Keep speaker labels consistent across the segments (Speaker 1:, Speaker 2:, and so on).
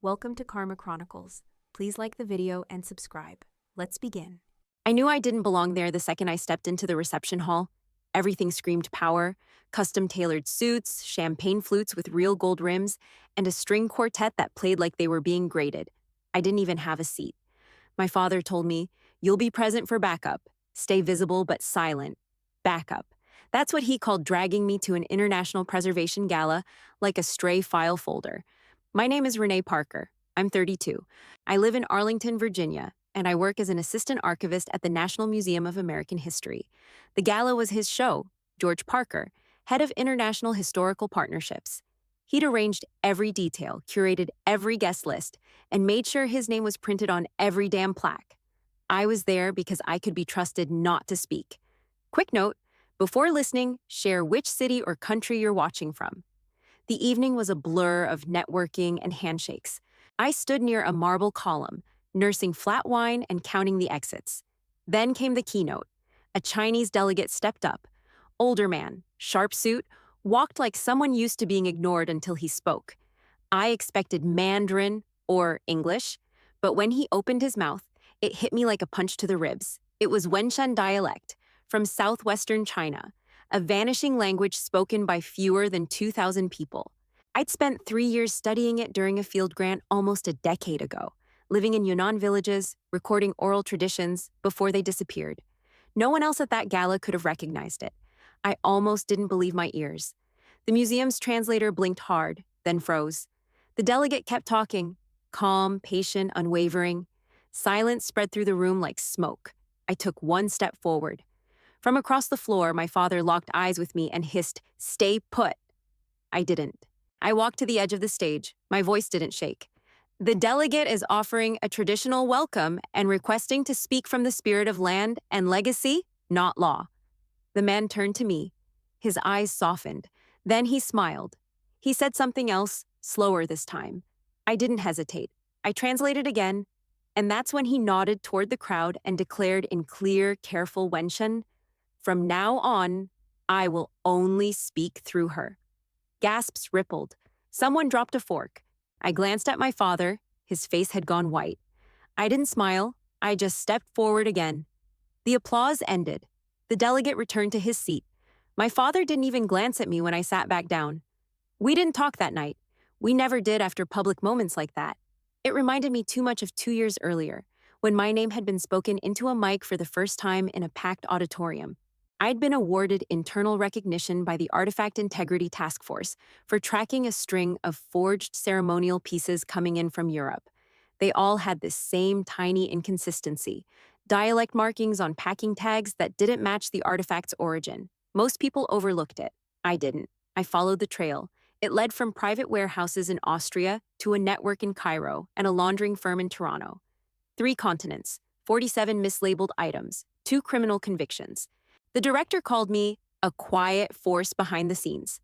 Speaker 1: Welcome to Karma Chronicles. Please like the video and subscribe. Let's begin.
Speaker 2: I knew I didn't belong there the second I stepped into the reception hall. Everything screamed power, custom-tailored suits, champagne flutes with real gold rims, and a string quartet that played like they were being graded. I didn't even have a seat. My father told me, "You'll be present for backup. Stay visible but silent. Backup." That's what he called dragging me to an international preservation gala like a stray file folder. My name is Renee Parker. I'm 32. I live in Arlington, Virginia, and I work as an assistant archivist at the National Museum of American History. The gala was his show, George Parker, head of International Historical Partnerships. He'd arranged every detail, curated every guest list, and made sure his name was printed on every damn plaque. I was there because I could be trusted not to speak. Quick note, before listening, share which city or country you're watching from. The evening was a blur of networking and handshakes. I stood near a marble column, nursing flat wine and counting the exits. Then came the keynote. A Chinese delegate stepped up. Older man, sharp suit, walked like someone used to being ignored until he spoke. I expected Mandarin or English, but when he opened his mouth, it hit me like a punch to the ribs. It was Wenshan dialect from southwestern China, a vanishing language spoken by fewer than 2,000 people. I'd spent 3 years studying it during a field grant almost a decade ago, living in Yunnan villages, recording oral traditions before they disappeared. No one else at that gala could have recognized it. I almost didn't believe my ears. The museum's translator blinked hard, then froze. The delegate kept talking, calm, patient, unwavering. Silence spread through the room like smoke. I took one step forward. From across the floor, my father locked eyes with me and hissed, "Stay put." I didn't. I walked to the edge of the stage. My voice didn't shake. "The delegate is offering a traditional welcome and requesting to speak from the spirit of land and legacy, not law." The man turned to me. His eyes softened. Then he smiled. He said something else, slower this time. I didn't hesitate. I translated again, and that's when he nodded toward the crowd and declared in clear, careful Wenshan, "From now on, I will only speak through her." Gasps rippled. Someone dropped a fork. I glanced at my father. His face had gone white. I didn't smile. I just stepped forward again. The applause ended. The delegate returned to his seat. My father didn't even glance at me when I sat back down. We didn't talk that night. We never did after public moments like that. It reminded me too much of 2 years earlier, when my name had been spoken into a mic for the first time in a packed auditorium. I'd been awarded internal recognition by the Artifact Integrity Task Force for tracking a string of forged ceremonial pieces coming in from Europe. They all had this same tiny inconsistency, dialect markings on packing tags that didn't match the artifact's origin. Most people overlooked it. I didn't. I followed the trail. It led from private warehouses in Austria to a network in Cairo and a laundering firm in Toronto. 3 continents, 47 mislabeled items, 2 criminal convictions. The director called me a quiet force behind the scenes.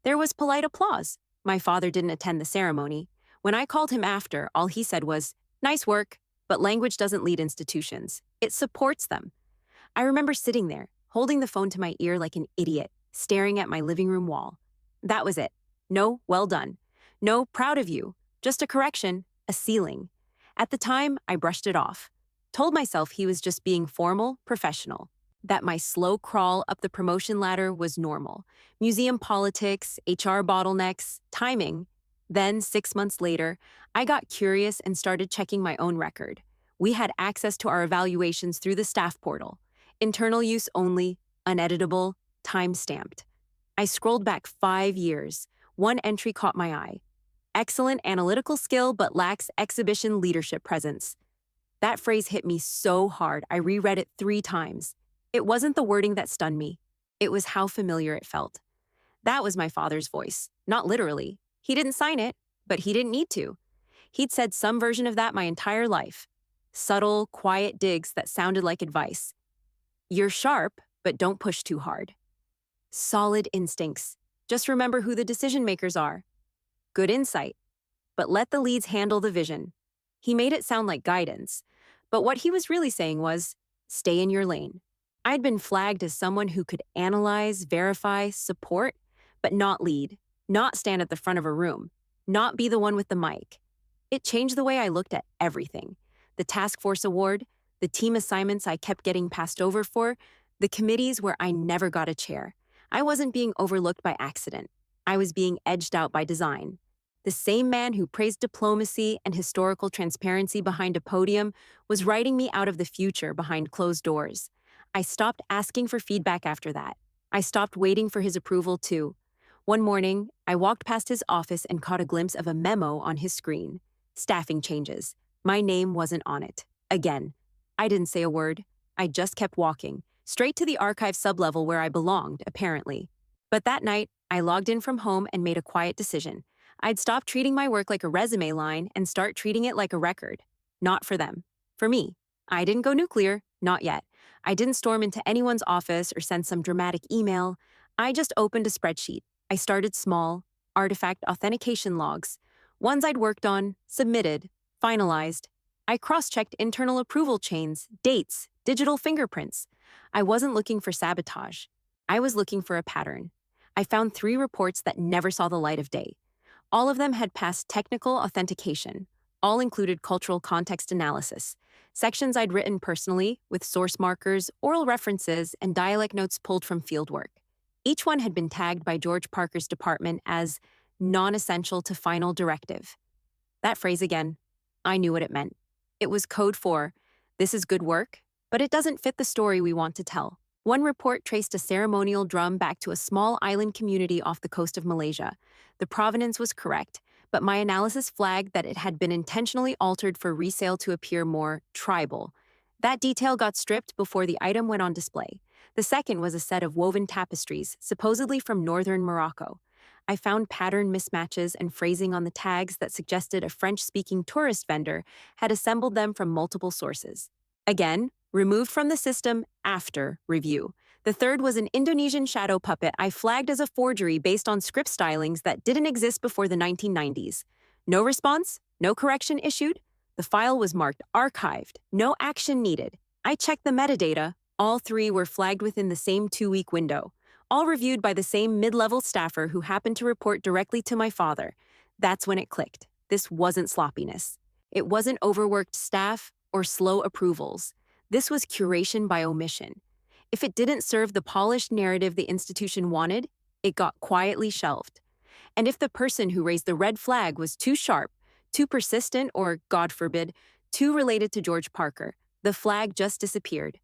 Speaker 2: There was polite applause. My father didn't attend the ceremony. When I called him after, all he said was, "Nice work, but language doesn't lead institutions. It supports them." I remember sitting there, holding the phone to my ear like an idiot, staring at my living room wall. That was it. No, "well done." No, "proud of you." Just a correction, a ceiling. At the time, I brushed it off. Told myself he was just being formal, professional. That my slow crawl up the promotion ladder was normal. Museum politics, HR bottlenecks, timing. Then, 6 months later, I got curious and started checking my own record. We had access to our evaluations through the staff portal. Internal use only, uneditable, time-stamped. I scrolled back 5 years. One entry caught my eye. "Excellent analytical skill but lacks exhibition leadership presence." That phrase hit me so hard, I reread it 3 times. It wasn't the wording that stunned me. It was how familiar it felt. That was my father's voice, not literally. He didn't sign it, but he didn't need to. He'd said some version of that my entire life. Subtle, quiet digs that sounded like advice. "You're sharp, but don't push too hard." Solid instincts. Just remember who the decision makers are. Good insight. But let the leads handle the vision. He made it sound like guidance, but what he was really saying was, stay in your lane. I'd been flagged as someone who could analyze, verify, support, but not lead, not stand at the front of a room, not be the one with the mic. It changed the way I looked at everything. The task force award, the team assignments I kept getting passed over for, the committees where I never got a chair. I wasn't being overlooked by accident. I was being edged out by design. The same man who praised diplomacy and historical transparency behind a podium was writing me out of the future behind closed doors. I stopped asking for feedback after that. I stopped waiting for his approval, too. One morning, I walked past his office and caught a glimpse of a memo on his screen. Staffing changes. My name wasn't on it. Again. I didn't say a word. I just kept walking, straight to the archive sublevel where I belonged, apparently. But that night, I logged in from home and made a quiet decision. I'd stop treating my work like a resume line and start treating it like a record. Not for them. For me. I didn't go nuclear. Not yet. I didn't storm into anyone's office or send some dramatic email. I just opened a spreadsheet. I started small, artifact authentication logs, ones I'd worked on, submitted, finalized. I cross-checked internal approval chains, dates, digital fingerprints. I wasn't looking for sabotage. I was looking for a pattern. I found 3 reports that never saw the light of day. All of them had passed technical authentication. All included cultural context analysis, sections I'd written personally with source markers, oral references, and dialect notes pulled from fieldwork. Each one had been tagged by George Parker's department as non-essential to final directive. That phrase again, I knew what it meant. It was code for, this is good work, but it doesn't fit the story we want to tell. One report traced a ceremonial drum back to a small island community off the coast of Malaysia. The provenance was correct, but my analysis flagged that it had been intentionally altered for resale to appear more tribal. That detail got stripped before the item went on display. The second was a set of woven tapestries, supposedly from northern Morocco. I found pattern mismatches and phrasing on the tags that suggested a French-speaking tourist vendor had assembled them from multiple sources. Again, removed from the system after review. The third was an Indonesian shadow puppet I flagged as a forgery based on script stylings that didn't exist before the 1990s. No response, no correction issued. The file was marked archived, no action needed. I checked the metadata. All 3 were flagged within the same 2-week window, all reviewed by the same mid-level staffer who happened to report directly to my father. That's when it clicked. This wasn't sloppiness. It wasn't overworked staff or slow approvals. This was curation by omission. If it didn't serve the polished narrative the institution wanted, it got quietly shelved. And if the person who raised the red flag was too sharp, too persistent, or, God forbid, too related to George Parker, the flag just disappeared.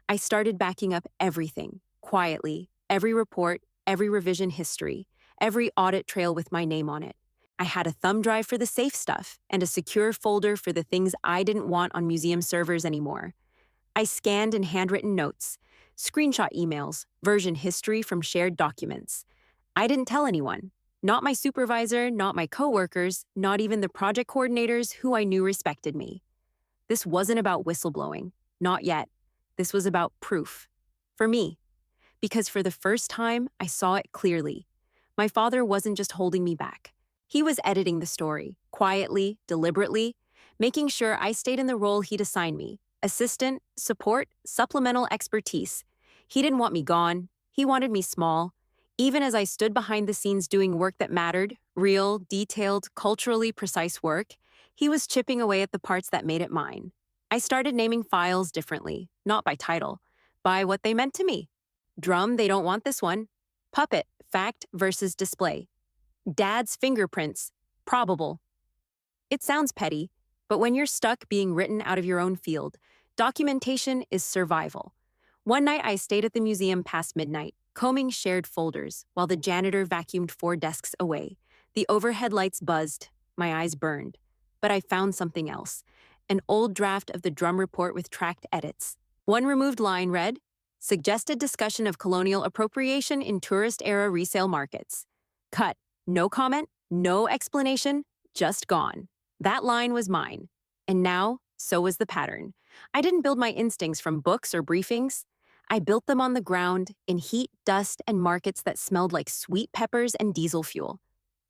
Speaker 2: I started backing up everything, quietly, every report, every revision history, every audit trail with my name on it. I had a thumb drive for the safe stuff and a secure folder for the things I didn't want on museum servers anymore. I scanned in handwritten notes, screenshot emails, version history from shared documents. I didn't tell anyone. Not my supervisor, not my coworkers, not even the project coordinators who I knew respected me. This wasn't about whistleblowing. Not yet. This was about proof. For me. Because for the first time, I saw it clearly. My father wasn't just holding me back. He was editing the story, quietly, deliberately, making sure I stayed in the role he'd assigned me. Assistant, support, supplemental expertise. He didn't want me gone. He wanted me small. Even as I stood behind the scenes doing work that mattered, real, detailed, culturally precise work, he was chipping away at the parts that made it mine. I started naming files differently, not by title, by what they meant to me. Drum, they don't want this one. Puppet, fact versus display. Dad's fingerprints, probable. It sounds petty, but when you're stuck being written out of your own field, documentation is survival. One night I stayed at the museum past midnight, combing shared folders, while the janitor vacuumed 4 desks away. The overhead lights buzzed, my eyes burned. But I found something else, an old draft of the drum report with tracked edits. One removed line read, "Suggested discussion of colonial appropriation in tourist-era resale markets." Cut. No comment, no explanation, just gone. That line was mine. And now, so was the pattern. I didn't build my instincts from books or briefings. I built them on the ground, in heat, dust, and markets that smelled like sweet peppers and diesel fuel.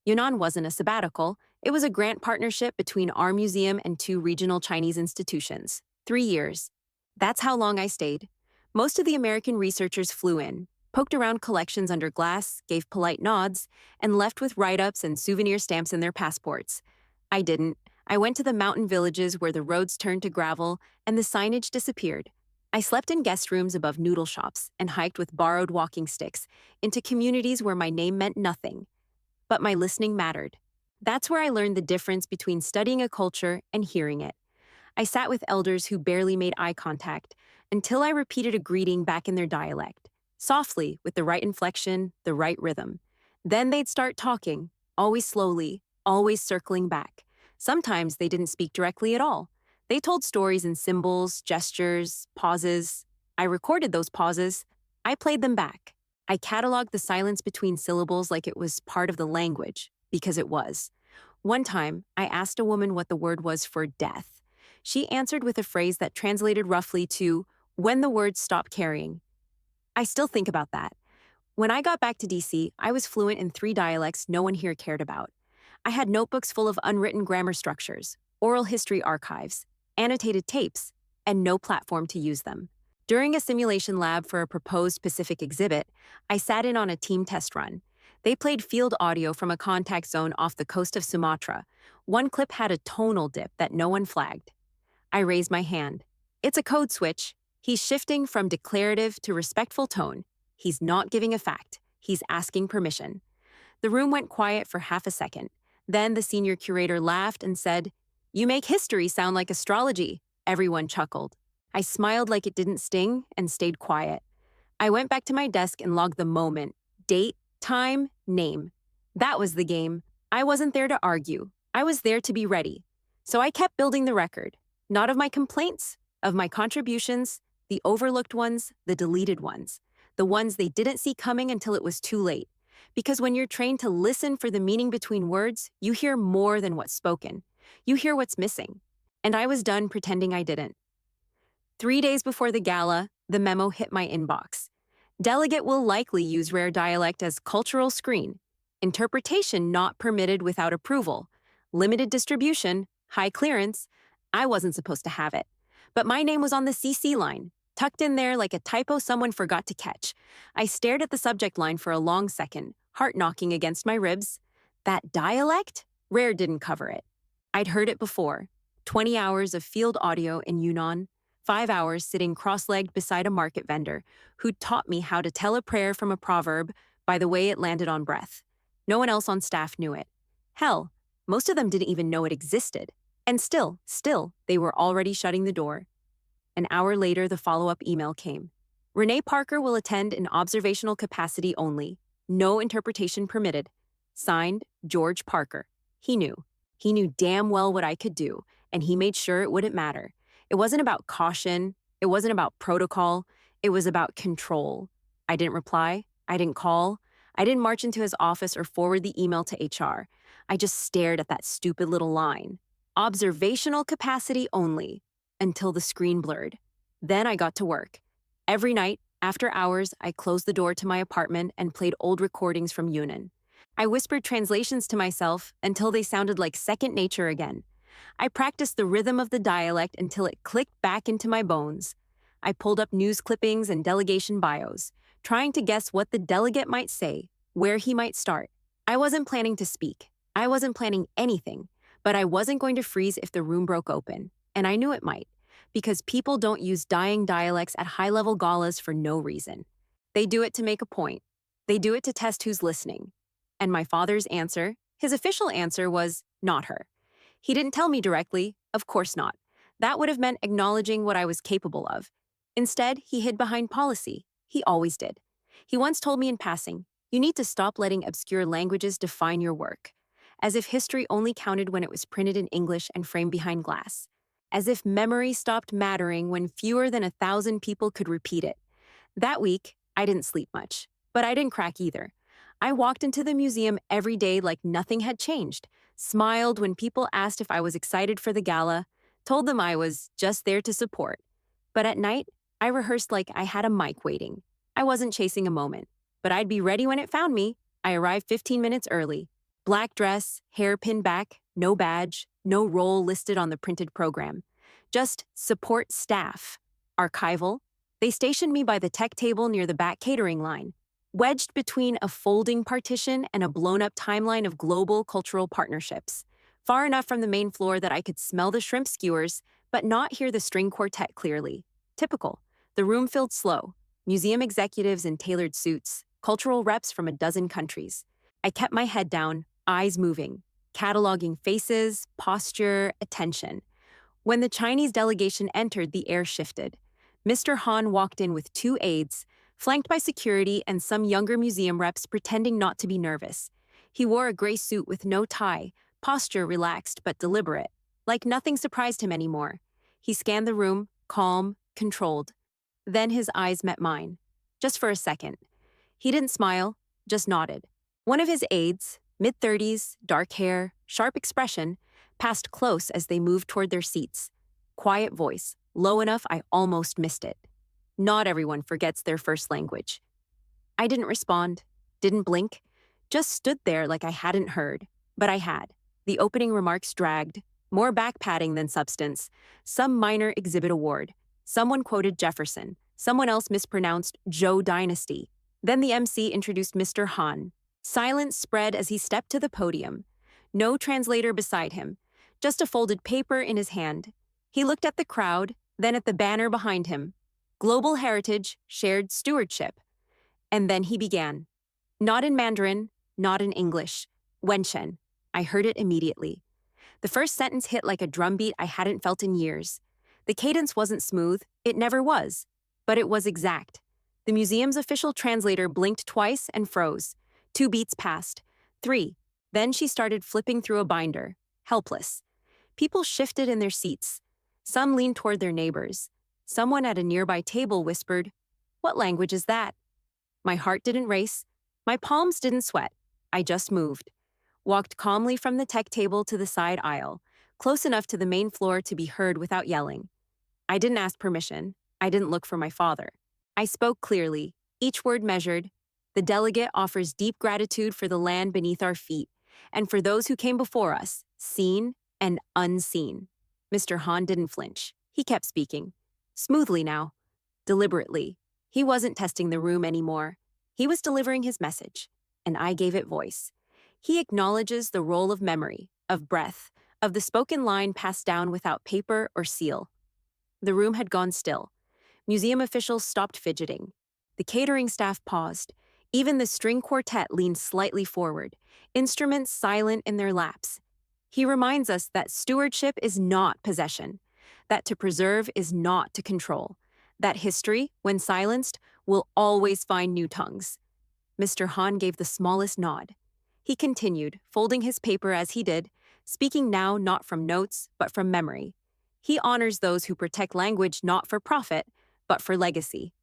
Speaker 2: Yunnan wasn't a sabbatical. It was a grant partnership between our museum and 2 regional Chinese institutions. 3 years. That's how long I stayed. Most of the American researchers flew in, poked around collections under glass, gave polite nods, and left with write-ups and souvenir stamps in their passports. I didn't. I went to the mountain villages where the roads turned to gravel and the signage disappeared. I slept in guest rooms above noodle shops and hiked with borrowed walking sticks into communities where my name meant nothing, but my listening mattered. That's where I learned the difference between studying a culture and hearing it. I sat with elders who barely made eye contact until I repeated a greeting back in their dialect, softly with the right inflection, the right rhythm. Then they'd start talking, always slowly, always circling back. Sometimes they didn't speak directly at all. They told stories in symbols, gestures, pauses. I recorded those pauses. I played them back. I cataloged the silence between syllables like it was part of the language, because it was. One time, I asked a woman what the word was for death. She answered with a phrase that translated roughly to, when the words stop carrying. I still think about that. When I got back to DC, I was fluent in 3 dialects no one here cared about. I had notebooks full of unwritten grammar structures, oral history archives, annotated tapes, and no platform to use them. During a simulation lab for a proposed Pacific exhibit, I sat in on a team test run. They played field audio from a contact zone off the coast of Sumatra. One clip had a tonal dip that no one flagged. I raised my hand. It's a code switch. He's shifting from declarative to respectful tone. He's not giving a fact. He's asking permission. The room went quiet for half a second. Then the senior curator laughed and said, "You make history sound like astrology." Everyone chuckled. I smiled like it didn't sting and stayed quiet. I went back to my desk and logged the moment. Date, time, name. That was the game. I wasn't there to argue. I was there to be ready. So I kept building the record. Not of my complaints, of my contributions, the overlooked ones, the deleted ones, the ones they didn't see coming until it was too late. Because when you're trained to listen for the meaning between words, you hear more than what's spoken. You hear what's missing. And I was done pretending I didn't. 3 days before the gala, the memo hit my inbox. Delegate will likely use rare dialect as cultural screen. Interpretation not permitted without approval. Limited distribution, high clearance. I wasn't supposed to have it. But my name was on the CC line, tucked in there like a typo someone forgot to catch. I stared at the subject line for a long second, heart knocking against my ribs. That dialect? Rare didn't cover it. I'd heard it before. 20 hours of field audio in Yunnan, 5 hours sitting cross-legged beside a market vendor who'd taught me how to tell a prayer from a proverb by the way it landed on breath. No one else on staff knew it. Hell, most of them didn't even know it existed. And still, they were already shutting the door. An hour later, the follow-up email came. Renee Parker will attend in observational capacity only. No interpretation permitted. Signed, George Parker. He knew. He knew damn well what I could do, and he made sure it wouldn't matter. It wasn't about caution. It wasn't about protocol. It was about control. I didn't reply. I didn't call. I didn't march into his office or forward the email to HR. I just stared at that stupid little line. Observational capacity only, until the screen blurred. Then I got to work. Every night, after hours, I closed the door to my apartment and played old recordings from Yunnan. I whispered translations to myself until they sounded like second nature again. I practiced the rhythm of the dialect until it clicked back into my bones. I pulled up news clippings and delegation bios, trying to guess what the delegate might say, where he might start. I wasn't planning to speak. I wasn't planning anything, but I wasn't going to freeze if the room broke open, and I knew it might, because people don't use dying dialects at high-level galas for no reason. They do it to make a point. They do it to test who's listening. And my father's answer, his official answer, was not her. He didn't tell me directly, of course not. That would have meant acknowledging what I was capable of. Instead, he hid behind policy. He always did. He once told me in passing, "You need to stop letting obscure languages define your work." As if history only counted when it was printed in English and framed behind glass. As if memory stopped mattering when fewer than 1,000 people could repeat it. That week, I didn't sleep much, but I didn't crack either. I walked into the museum every day like nothing had changed, smiled when people asked if I was excited for the gala, told them I was just there to support. But at night, I rehearsed like I had a mic waiting. I wasn't chasing a moment, but I'd be ready when it found me. I arrived 15 minutes early. Black dress, hair pinned back, no badge, no role listed on the printed program. Just support staff. Archival. They stationed me by the tech table near the back catering line, wedged between a folding partition and a blown-up timeline of global cultural partnerships. far enough from the main floor that I could smell the shrimp skewers, but not hear the string quartet clearly. Typical. The room filled slow. Museum executives in tailored suits, cultural reps from a dozen countries. I kept my head down, eyes moving, cataloging faces, posture, attention. When the Chinese delegation entered, the air shifted. Mr. Han walked in with 2 aides, flanked by security and some younger museum reps pretending not to be nervous. He wore a gray suit with no tie, posture relaxed but deliberate, like nothing surprised him anymore. He scanned the room, calm, controlled. Then his eyes met mine. Just for a second. He didn't smile, just nodded. One of his aides, mid-30s, dark hair, sharp expression, passed close as they moved toward their seats. Quiet voice, low enough I almost missed it. Not everyone forgets their first language. I didn't respond, didn't blink, just stood there like I hadn't heard. But I had. The opening remarks dragged, more back-patting than substance, some minor exhibit award. Someone quoted Jefferson, someone else mispronounced Zhou Dynasty. Then the MC introduced Mr. Han. Silence spread as he stepped to the podium. No translator beside him, just a folded paper in his hand. He looked at the crowd, then at the banner behind him. Global Heritage, Shared Stewardship. And then he began. Not in Mandarin, not in English. Wenshen. I heard it immediately. The first sentence hit like a drumbeat I hadn't felt in years. The cadence wasn't smooth, it never was. But it was exact. The museum's official translator blinked twice and froze. 2 beats passed. 3. Then she started flipping through a binder, helpless. People shifted in their seats. Some leaned toward their neighbors. Someone at a nearby table whispered, "What language is that?" My heart didn't race. My palms didn't sweat. I just moved. Walked calmly from the tech table to the side aisle, close enough to the main floor to be heard without yelling. I didn't ask permission. I didn't look for my father. I spoke clearly, each word measured. The delegate offers deep gratitude for the land beneath our feet, and for those who came before us, seen and unseen. Mr. Han didn't flinch. He kept speaking. Smoothly now. Deliberately. He wasn't testing the room anymore. He was delivering his message, and I gave it voice. He acknowledges the role of memory, of breath, of the spoken line passed down without paper or seal. The room had gone still. Museum officials stopped fidgeting. The catering staff paused. Even the string quartet leaned slightly forward, instruments silent in their laps. He reminds us that stewardship is not possession, that to preserve is not to control, that history, when silenced, will always find new tongues. Mr. Han gave the smallest nod. He continued, folding his paper as he did, speaking now not from notes, but from memory. He honors those who protect language not for profit, but for legacy.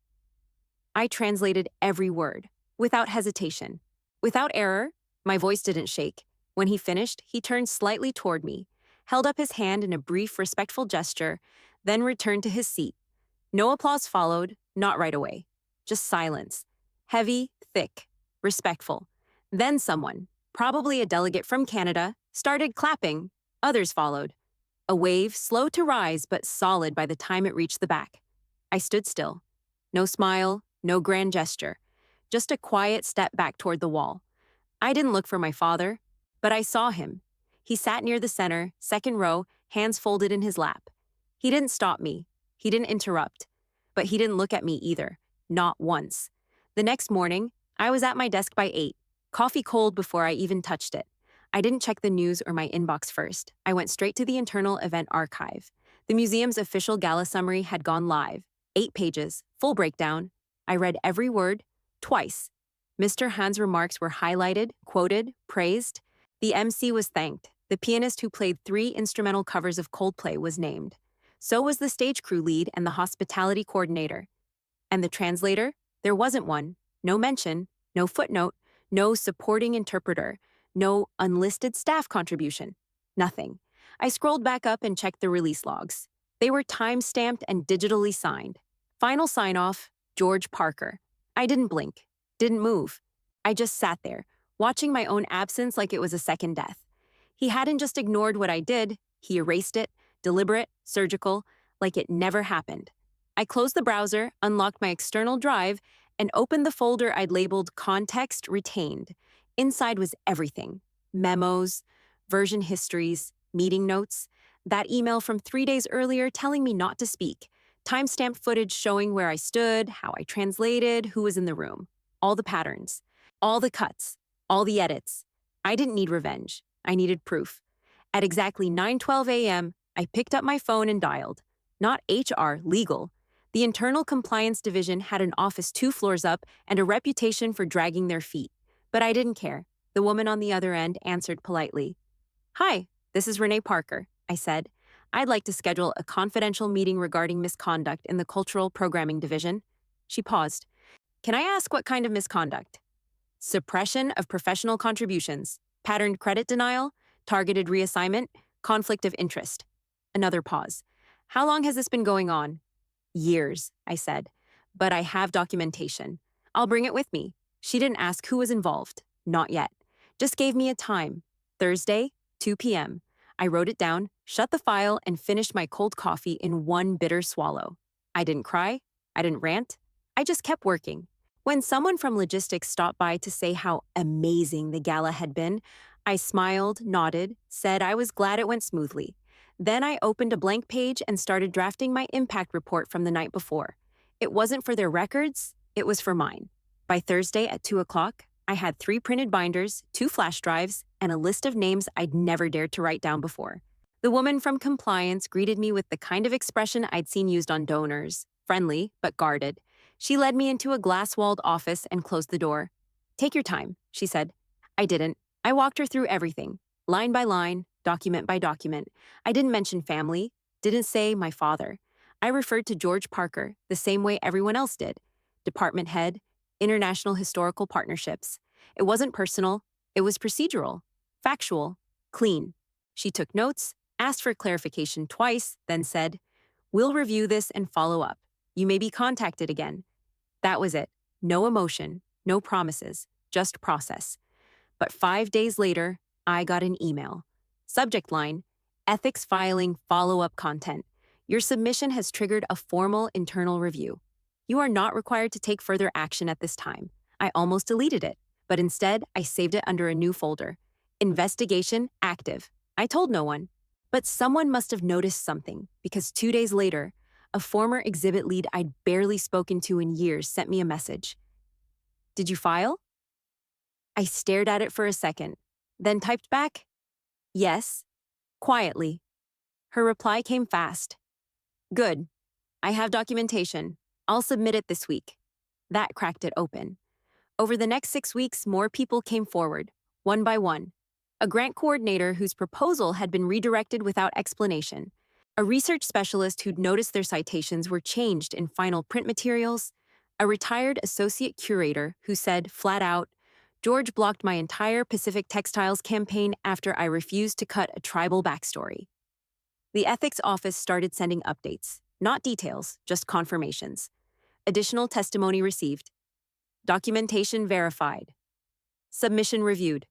Speaker 2: I translated every word, without hesitation. Without error, my voice didn't shake. When he finished, he turned slightly toward me, held up his hand in a brief, respectful gesture, then returned to his seat. No applause followed, not right away. Just silence. Heavy, thick, respectful. Then someone, probably a delegate from Canada, started clapping. Others followed. A wave, slow to rise but solid by the time it reached the back. I stood still. No smile, no grand gesture. Just a quiet step back toward the wall. I didn't look for my father, but I saw him. He sat near the center, second row, hands folded in his lap. He didn't stop me. He didn't interrupt. But he didn't look at me either. Not once. The next morning, I was at my desk by 8. Coffee cold before I even touched it. I didn't check the news or my inbox first. I went straight to the internal event archive. The museum's official gala summary had gone live. 8 pages, full breakdown. I read every word, twice. Mr. Han's remarks were highlighted, quoted, praised. The MC was thanked. The pianist who played 3 instrumental covers of Coldplay was named. So was the stage crew lead and the hospitality coordinator. And the translator? There wasn't one. No mention, no footnote, no supporting interpreter, no unlisted staff contribution. Nothing. I scrolled back up and checked the release logs. They were time-stamped and digitally signed. Final sign-off, George Parker. I didn't blink, didn't move. I just sat there, watching my own absence like it was a second death. He hadn't just ignored what I did, he erased it, deliberate, surgical, like it never happened. I closed the browser, unlocked my external drive, and opened the folder I'd labeled Context Retained. Inside was everything. Memos, version histories, meeting notes, that email from 3 days earlier telling me not to speak, timestamped footage showing where I stood, how I translated, who was in the room, all the patterns, all the cuts, all the edits. I didn't need revenge. I needed proof. At exactly 9:12 a.m., I picked up my phone and dialed. Not HR, legal. The internal compliance division had an office 2 floors up and a reputation for dragging their feet. But I didn't care. The woman on the other end answered politely. "Hi, this is Renee Parker," I said. "I'd like to schedule a confidential meeting regarding misconduct in the Cultural Programming Division." She paused. "Can I ask what kind of misconduct?" "Suppression of professional contributions, patterned credit denial, targeted reassignment, conflict of interest." Another pause. "How long has this been going on?" "Years," I said. "But I have documentation. I'll bring it with me." She didn't ask who was involved. Not yet. Just gave me a time. Thursday, 2 p.m. I wrote it down, shut the file, and finished my cold coffee in one bitter swallow. I didn't cry. I didn't rant. I just kept working. When someone from logistics stopped by to say how amazing the gala had been, I smiled, nodded, said I was glad it went smoothly. Then I opened a blank page and started drafting my impact report from the night before. It wasn't for their records, it was for mine. By Thursday at 2 o'clock, I had 3 printed binders, 2 flash drives, and a list of names I'd never dared to write down before. The woman from compliance greeted me with the kind of expression I'd seen used on donors, friendly but guarded. She led me into a glass-walled office and closed the door. "Take your time," she said. I didn't. I walked her through everything, line by line, document by document. I didn't mention family, didn't say my father. I referred to George Parker the same way everyone else did. Department head, international historical partnerships. It wasn't personal, it was procedural, factual, clean. She took notes, asked for clarification twice, then said, "We'll review this and follow up. You may be contacted again." That was it. No emotion, no promises, just process. But 5 days later, I got an email. Subject line, "Ethics filing follow-up content. Your submission has triggered a formal internal review. You are not required to take further action at this time." I almost deleted it, but instead I saved it under a new folder. Investigation active. I told no one. But someone must have noticed something, because 2 days later, a former exhibit lead I'd barely spoken to in years sent me a message. "Did you file?" I stared at it for a second, then typed back, "Yes," quietly. Her reply came fast. "Good. I have documentation. I'll submit it this week." That cracked it open. Over the next 6 weeks, more people came forward, one by one. A grant coordinator whose proposal had been redirected without explanation. A research specialist who'd noticed their citations were changed in final print materials. A retired associate curator who said, flat out, "George blocked my entire Pacific Textiles campaign after I refused to cut a tribal backstory." The ethics office started sending updates, not details, just confirmations. Additional testimony received. Documentation verified. Submission reviewed.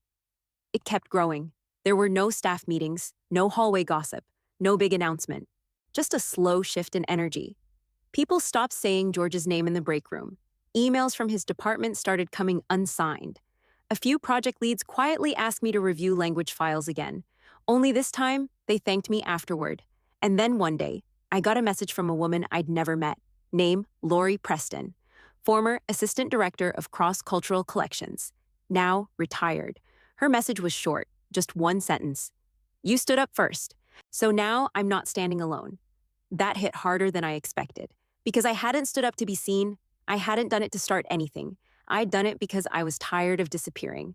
Speaker 2: It kept growing. There were no staff meetings, no hallway gossip, no big announcement. Just a slow shift in energy. People stopped saying George's name in the break room. Emails from his department started coming unsigned. A few project leads quietly asked me to review language files again. Only this time, they thanked me afterward. And then one day, I got a message from a woman I'd never met. Name, Lori Preston. Former Assistant Director of Cross-Cultural Collections. Now retired. Her message was short, just one sentence. "You stood up first. So now I'm not standing alone." That hit harder than I expected. Because I hadn't stood up to be seen, I hadn't done it to start anything. I'd done it because I was tired of disappearing.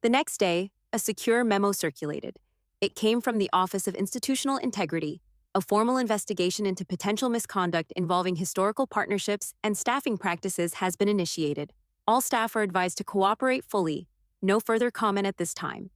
Speaker 2: The next day, a secure memo circulated. It came from the Office of Institutional Integrity. A formal investigation into potential misconduct involving historical partnerships and staffing practices has been initiated. All staff are advised to cooperate fully. No further comment at this time.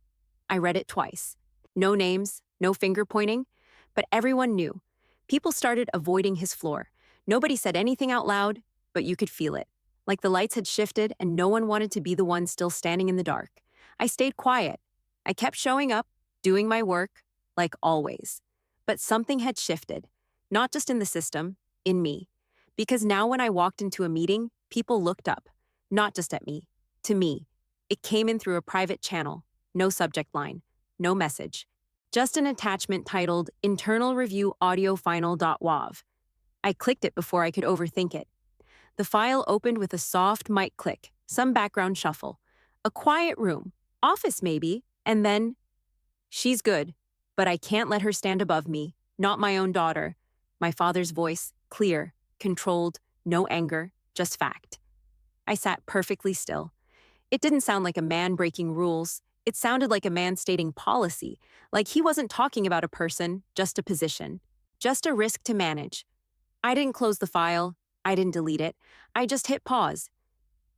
Speaker 2: I read it twice. No names, no finger pointing, but everyone knew. People started avoiding his floor. Nobody said anything out loud, but you could feel it. Like the lights had shifted and no one wanted to be the one still standing in the dark. I stayed quiet. I kept showing up, doing my work, like always. But something had shifted, not just in the system, in me. Because now when I walked into a meeting, people looked up, not just at me, to me. It came in through a private channel, no subject line. no message. Just an attachment titled Internal Review Audio Final.wav. I clicked it before I could overthink it. The file opened with a soft mic click, some background shuffle. A quiet room, office maybe, and then, "She's good, but I can't let her stand above me, not my own daughter." My father's voice, clear, controlled, no anger, just fact. I sat perfectly still. It didn't sound like a man breaking rules. It sounded like a man stating policy, like he wasn't talking about a person, just a position, just a risk to manage. I didn't close the file. I didn't delete it. I just hit pause.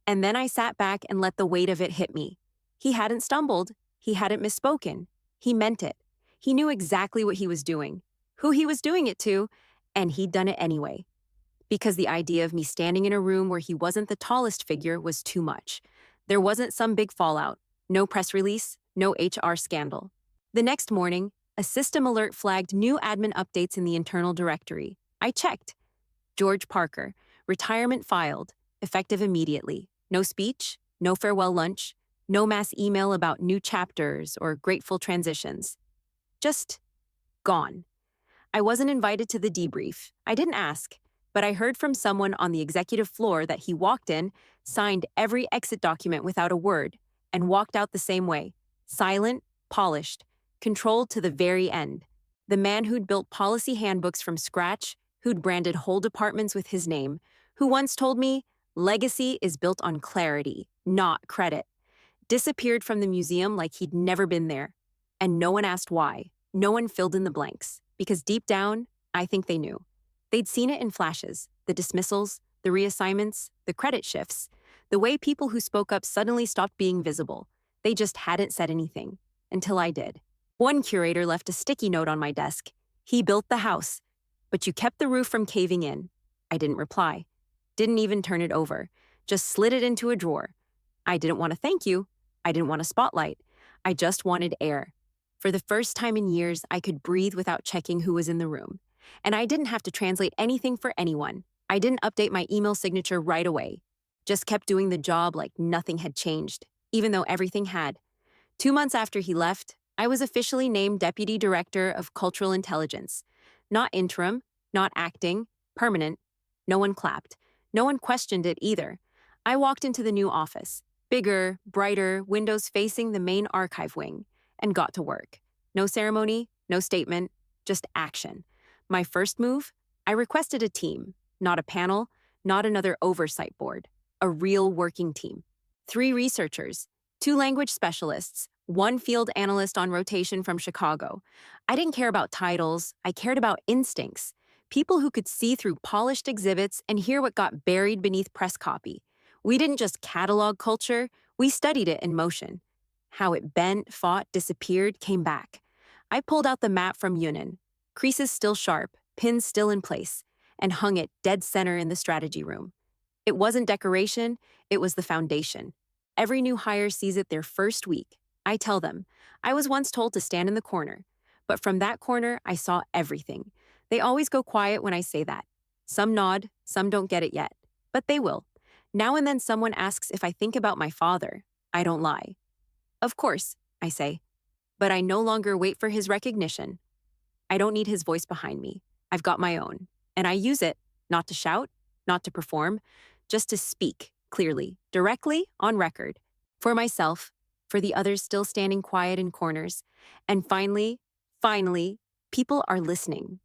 Speaker 2: And then I sat back and let the weight of it hit me. He hadn't stumbled. He hadn't misspoken. He meant it. He knew exactly what he was doing, who he was doing it to, and he'd done it anyway. Because the idea of me standing in a room where he wasn't the tallest figure was too much. There wasn't some big fallout, no press release, no HR scandal. The next morning, a system alert flagged new admin updates in the internal directory. I checked. George Parker, retirement filed, effective immediately. No speech, no farewell lunch, no mass email about new chapters or grateful transitions. Just gone. I wasn't invited to the debrief. I didn't ask, but I heard from someone on the executive floor that he walked in, signed every exit document without a word, and walked out the same way. Silent, polished, controlled to the very end. The man who'd built policy handbooks from scratch, who'd branded whole departments with his name, who once told me, "Legacy is built on clarity, not credit," disappeared from the museum like he'd never been there. And no one asked why. No one filled in the blanks. Because deep down, I think they knew. They'd seen it in flashes, the dismissals, the reassignments, the credit shifts, the way people who spoke up suddenly stopped being visible. They just hadn't said anything, until I did. One curator left a sticky note on my desk. "He built the house, but you kept the roof from caving in." I didn't reply. Didn't even turn it over. Just slid it into a drawer. I didn't want to thank you. I didn't want a spotlight. I just wanted air. For the first time in years, I could breathe without checking who was in the room. And I didn't have to translate anything for anyone. I didn't update my email signature right away. Just kept doing the job like nothing had changed, even though everything had. 2 months after he left, I was officially named Deputy Director of Cultural Intelligence. Not interim, not acting, permanent. No one clapped. No one questioned it either. I walked into the new office, bigger, brighter, windows facing the main archive wing, and got to work. No ceremony, no statement, just action. My first move? I requested a team, not a panel, not another oversight board, a real working team. 3 researchers, 2 language specialists, 1 field analyst on rotation from Chicago. I didn't care about titles, I cared about instincts. People who could see through polished exhibits and hear what got buried beneath press copy. We didn't just catalog culture, we studied it in motion. How it bent, fought, disappeared, came back. I pulled out the map from Yunnan, creases still sharp, pins still in place, and hung it dead center in the strategy room. It wasn't decoration, it was the foundation. Every new hire sees it their first week. I tell them, I was once told to stand in the corner, but from that corner, I saw everything. They always go quiet when I say that. Some nod, some don't get it yet, but they will. Now and then someone asks if I think about my father. I don't lie. Of course, I say, but I no longer wait for his recognition. I don't need his voice behind me. I've got my own, and I use it, not to shout, not to perform, just to speak clearly, directly, on record, for myself, for the others still standing quiet in corners, and finally, people are listening.